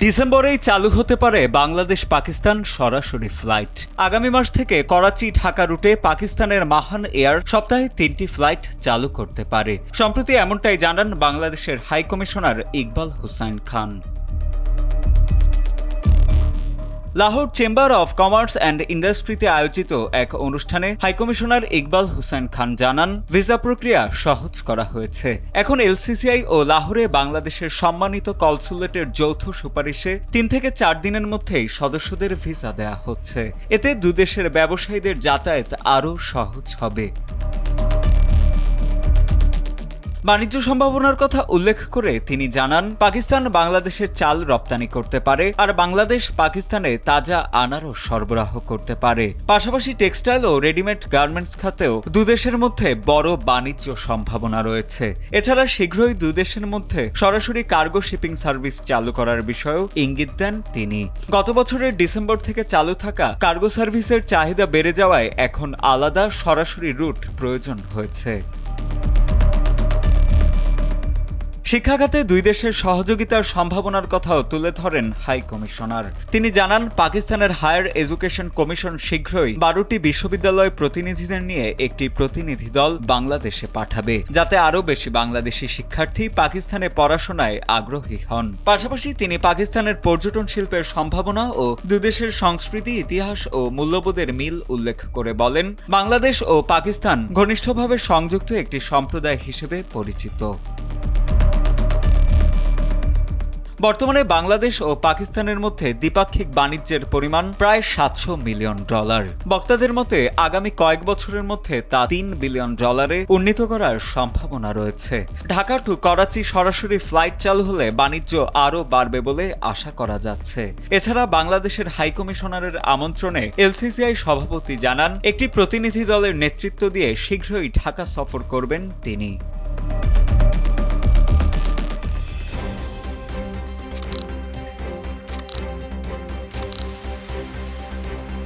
ডিসেম্বরেই চালু হতে পারে বাংলাদেশ পাকিস্তান সরাসরি ফ্লাইট। আগামী মাস থেকে করাচি ঢাকা রুটে পাকিস্তানের মাহান এয়ার সপ্তাহে 3টি ফ্লাইট চালু করতে পারে। সম্প্রতি এমনটাই জানান বাংলাদেশের high commissioner Iqbal Hossain Khan. Lahore chamber of commerce and ইন্ডাস্ট্রিতে আয়োজিত এক অনুষ্ঠানে হাইকমিশনার ইকবাল হোসেন খান জানান, ভিসা প্রক্রিয়া সহজ করা হয়েছে। এখন এলসিসিআই ও লাহোরে বাংলাদেশের সম্মানিত কনসুলেটের যৌথ সুপারিশে 3 থেকে 4 দিনের মধ্যেই সদস্যদের ভিসা দেয়া হচ্ছে। এতে দুদেশের ব্যবসায়ীদের যাতায়াত আরও সহজ হবে। বাণিজ্য সম্ভাবনার কথা উল্লেখ করে তিনি জানান, পাকিস্তান বাংলাদেশের চাল রপ্তানি করতে পারে, আর বাংলাদেশ পাকিস্তানে তাজা আনারস সরবরাহ করতে পারে। পাশাপাশি টেক্সটাইল ও রেডিমেড গার্মেন্টস খাতেও দুদেশের মধ্যে বড় বাণিজ্য সম্ভাবনা রয়েছে। এছাড়া শীঘ্রই দুদেশের মধ্যে সরাসরি কার্গো শিপিং সার্ভিস চালু করার বিষয়েও ইঙ্গিত দেন তিনি। গত বছরের ডিসেম্বর থেকে চালু থাকা কার্গো সার্ভিসের চাহিদা বেড়ে যাওয়ায় এখন আলাদা সরাসরি রুট প্রয়োজন হয়েছে। শিক্ষা খাতে দুই দেশের সহযোগিতার সম্ভাবনার কথাও তুলে ধরেন হাই কমিশনার। তিনি জানান, পাকিস্তানের হায়ার এডুকেশন কমিশন শীঘ্রই 12টি বিশ্ববিদ্যালয় প্রতিনিধিদের নিয়ে একটি প্রতিনিধি দল বাংলাদেশে পাঠাবে, যাতে আরও বেশি বাংলাদেশি শিক্ষার্থী পাকিস্তানে পড়াশোনায় আগ্রহী হন। পাশাপাশি তিনি পাকিস্তানের পর্যটন শিল্পের সম্ভাবনা ও দুদেশের সংস্কৃতি, ইতিহাস ও মূল্যবোধের মিল উল্লেখ করে বলেন, বাংলাদেশ ও পাকিস্তান ঘনিষ্ঠভাবে সংযুক্ত একটি সম্প্রদায় হিসেবে পরিচিত। বর্তমানে বাংলাদেশ ও পাকিস্তানের মধ্যে দ্বিপাক্ষিক বাণিজ্যের পরিমাণ প্রায় $700 মিলিয়ন। বক্তাদের মতে আগামী কয়েক বছরের মধ্যে তা $3 বিলিয়ন উন্নীত করার সম্ভাবনা রয়েছে। ঢাকা টু করাচি সরাসরি ফ্লাইট চালু হলে বাণিজ্য আরও বাড়বে বলে আশা করা যাচ্ছে। এছাড়া বাংলাদেশের হাই কমিশনারের আমন্ত্রণে এলসিসিআই সভাপতি জানান, একটি প্রতিনিধি দলের নেতৃত্ব দিয়ে শীঘ্রই ঢাকা সফর করবেন তিনি।